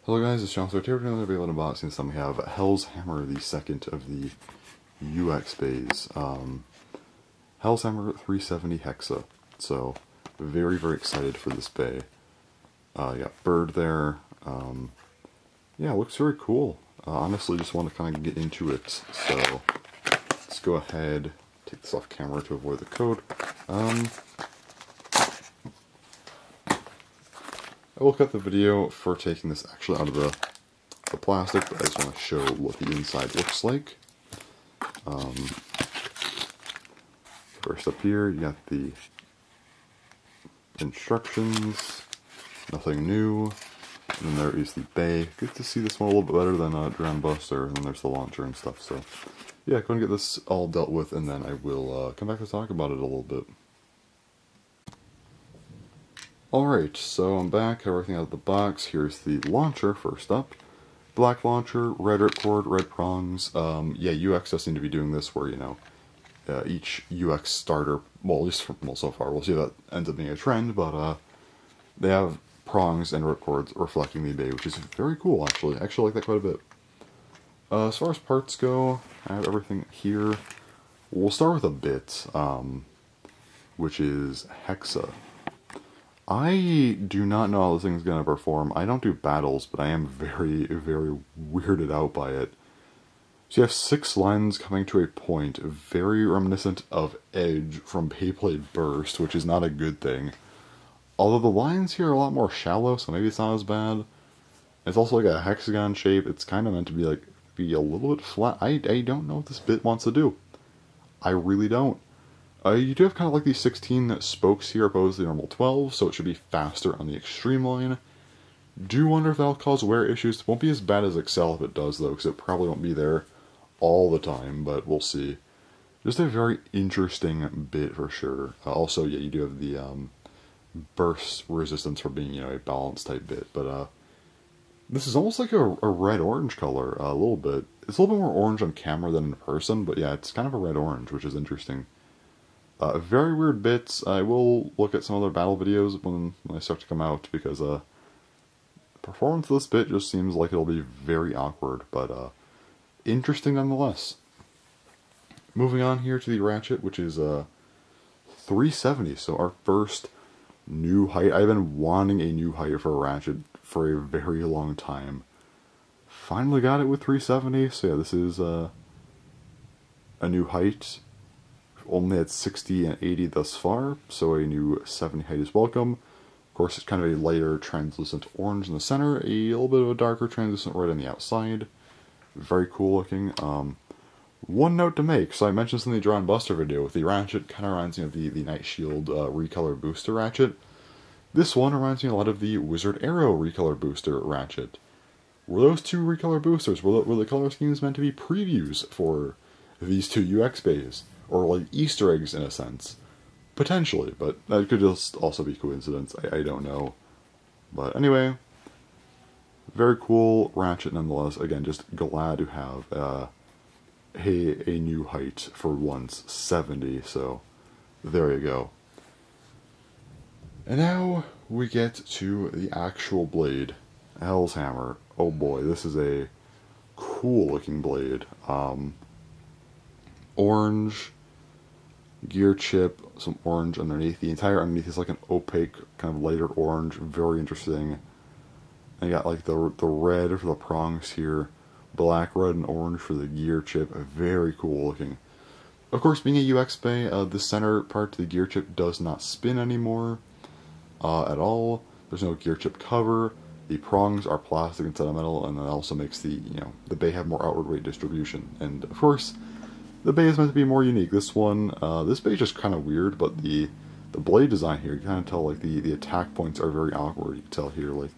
Hello guys, it's John. So today we're doing another Beyblade unboxing. This time we have HellsHammer, the second of the UX bays. HellsHammer 3-70H. So very, very excited for this bay. Yeah, bird there. Yeah, it looks very cool. Honestly, just want to kind of get into it. So let's go ahead, take this off camera to avoid the code. I will cut the video for taking this actually out of the plastic, but I just want to show what the inside looks like. First up here, you got the instructions, nothing new, and then there is the bay. Good to see this one a little bit better than Drown Buster, and then there's the launcher and stuff, so yeah, go and get this all dealt with, and then I will come back to talk about it a little bit. Alright, so I'm back, everything out of the box. Here's the launcher first up. Black launcher, red ripcord, red prongs. Yeah, UX does seem to be doing this where, you know, each UX starter, well, at least so far, we'll see if that ends up being a trend, but they have prongs and ripcords reflecting the bay, which is very cool, actually. I actually like that quite a bit. As far as parts go, I have everything here. We'll start with a bit, which is Hexa. I do not know how this thing's going to perform. I don't do battles, but I am very, very weirded out by it. So you have 6 lines coming to a point, very reminiscent of Edge from Beyblade Burst, which is not a good thing. Although the lines here are a lot more shallow, so maybe it's not as bad. It's also like a hexagon shape. It's kind of meant to be a little bit flat. I don't know what this bit wants to do. I really don't. You do have kind of like these 16 spokes here opposed to the normal 12, so it should be faster on the extreme line. Do wonder if that'll cause wear issues. It won't be as bad as Excel if it does, though, because it probably won't be there all the time, but we'll see. Just a very interesting bit for sure. Also, yeah, you do have the burst resistance for being, you know, a balance type bit, but this is almost like a red-orange color, a little bit. It's a little bit more orange on camera than in person, but yeah, it's kind of a red-orange, which is interesting. Very weird bits. I will look at some other battle videos when they start to come out, because the performance of this bit just seems like it'll be very awkward, but interesting nonetheless. Moving on here to the Ratchet, which is 370, so our first new height. I've been wanting a new height for a Ratchet for a very long time. Finally got it with 370, so yeah, this is a new height. Only had 60 and 80 thus far, so a new 70 height is welcome. Of course, it's kind of a lighter translucent orange in the center, a little bit of a darker translucent red on the outside. Very cool looking. One note to make, so I mentioned this in the Drown Buster video, with the Ratchet, kind of reminds me of the Night Shield Recolor Booster Ratchet. This one reminds me a lot of the Wizard Arrow Recolor Booster Ratchet. Were those two Recolor Boosters, were the color schemes meant to be previews for these two UX bays? Or like Easter eggs in a sense. Potentially, but that could just also be coincidence. I don't know. But anyway, very cool Ratchet nonetheless. Again, just glad to have a new height for once, 70, so there you go. And now we get to the actual blade, HellsHammer. Oh boy, this is a cool looking blade. Orange gear chip, some orange underneath. The entire underneath is like an opaque, kind of lighter orange, very interesting. And you got like the red for the prongs here, black, red, and orange for the gear chip. Very cool looking. Of course, being a UX bay, the center part to the gear chip does not spin anymore at all. There's no gear chip cover. The prongs are plastic instead of metal, and that also makes the bay have more outward weight distribution. And of course, the bay is meant to be more unique. This one, this bay is just kind of weird, but the blade design here, you kind of tell like the attack points are very awkward. You can tell here like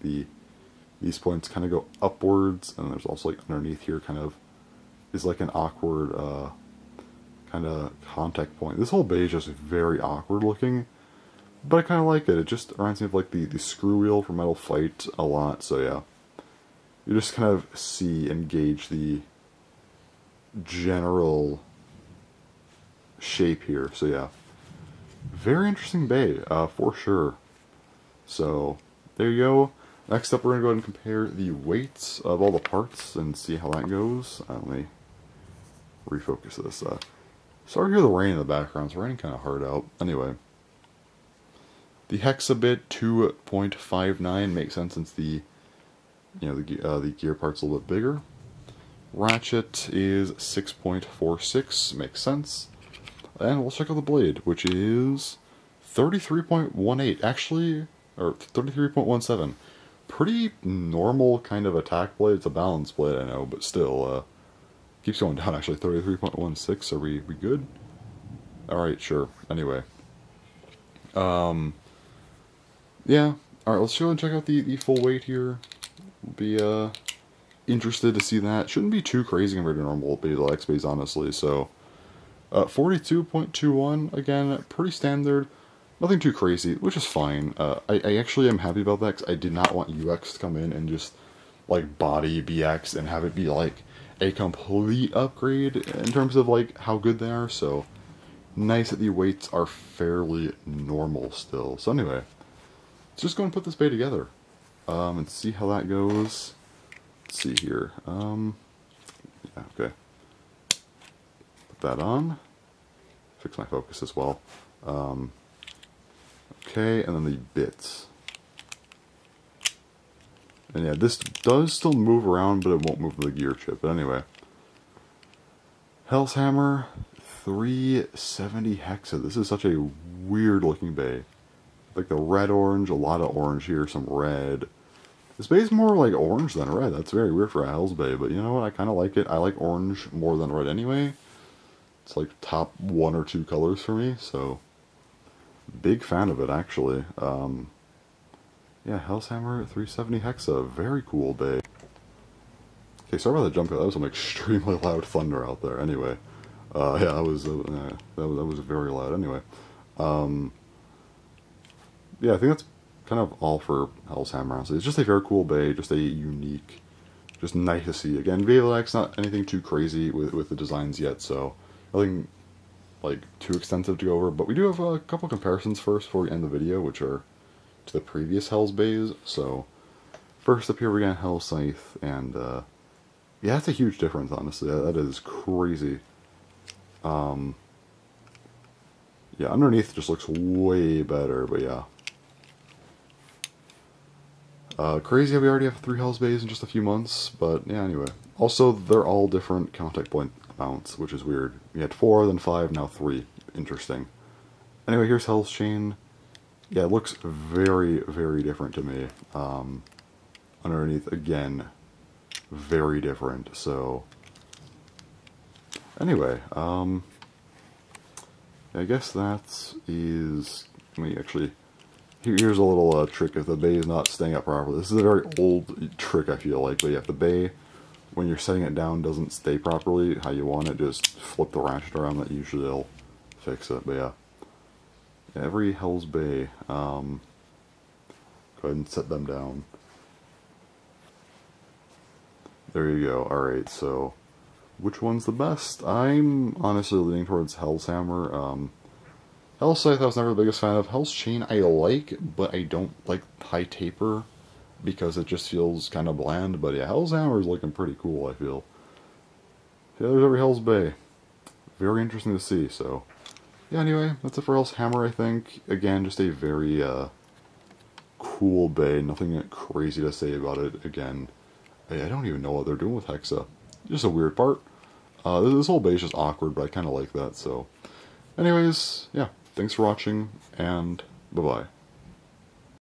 these points kind of go upwards, and there's also like underneath here kind of is like an awkward kind of contact point. This whole bay is just very awkward looking, but I kind of like it. It just reminds me of like the screw wheel from Metal Fight a lot. So yeah, you just kind of see and gauge the general shape here. So yeah, very interesting bay for sure. So there you go. Next up, we're going to go ahead and compare the weights of all the parts and see how that goes. Let me refocus this. Sorry to hear the rain in the background. It's raining kind of hard out. Anyway, the Hexabit 2.59 makes sense since the the gear part's a little bit bigger. Ratchet is 6.46, makes sense. And we'll check out the blade, which is 33.18, actually, or 33.17. Pretty normal kind of attack blade. It's a balanced blade, I know, but still, keeps going down, actually. 33.16, are we good? Alright, sure. Anyway. Yeah. Alright, let's go and check out the full weight here. We'll be, interested to see that. Shouldn't be too crazy compared to normal Beyblade X bays, honestly, so... 42.21, again, pretty standard. Nothing too crazy, which is fine. I actually am happy about that, because I did not want UX to come in and just, like, body BX and have it be, like, a complete upgrade in terms of, like, how good they are, so nice that the weights are fairly normal still. So anyway, let's just go and put this bay together, and see how that goes. Let's see here. Yeah, okay. Put that on. Fix my focus as well. Okay, and then the bits. And yeah, this does still move around, but it won't move the gear chip. But anyway. HellsHammer 3-70H. This is such a weird looking bay. Like the red-orange, a lot of orange here, some red. This bay is more like orange than red. That's very weird for a Hells bay, but you know what? I kind of like it. I like orange more than red anyway. It's like top 1 or 2 colors for me, so big fan of it actually. Yeah, HellsHammer 3-70H, very cool bay. Okay, sorry about the jump cut. That was some extremely loud thunder out there. Anyway, yeah, that was very loud. Anyway, yeah, I think that's kind of all for HellsHammer, honestly. It's just a very cool bay, just a unique, just nice to see. Again, Beyblade X, not anything too crazy with the designs yet, so nothing like too extensive to go over. But we do have a couple comparisons first before we end the video, which are to the previous Hells bays. So first up here we got Hell Scythe, and yeah, that's a huge difference, honestly. That is crazy. Yeah, underneath it just looks way better, but yeah. Crazy how we already have 3 Hells bays in just a few months, but yeah, anyway. Also, they're all different contact point amounts, which is weird. We had 4, then 5, now 3. Interesting. Anyway, here's Hell's Chain. Yeah, it looks very, very different to me. Underneath, again, very different, so... Anyway, I guess that is... Let me actually... Here's a little trick if the bay is not staying up properly. This is a very old trick, I feel like, but yeah, if the bay, when you're setting it down, doesn't stay properly how you want it, just flip the ratchet around. That usually will fix it, but yeah. Every Hell's bay, go ahead and set them down. There you go. Alright, so which one's the best? I'm honestly leaning towards HellsHammer. Hell's Scythe I was never the biggest fan of. Hell's Chain I like, but I don't like high taper because it just feels kind of bland. But yeah, HellsHammer is looking pretty cool, I feel. Yeah, there's every Hell's Bay. Very interesting to see, so... Yeah, anyway, that's it for HellsHammer, I think. Again, just a very cool bay. Nothing crazy to say about it. Again, I don't even know what they're doing with Hexa. Just a weird part. This whole bay is just awkward, but I kind of like that, so... Anyways, yeah. Thanks for watching, and bye-bye.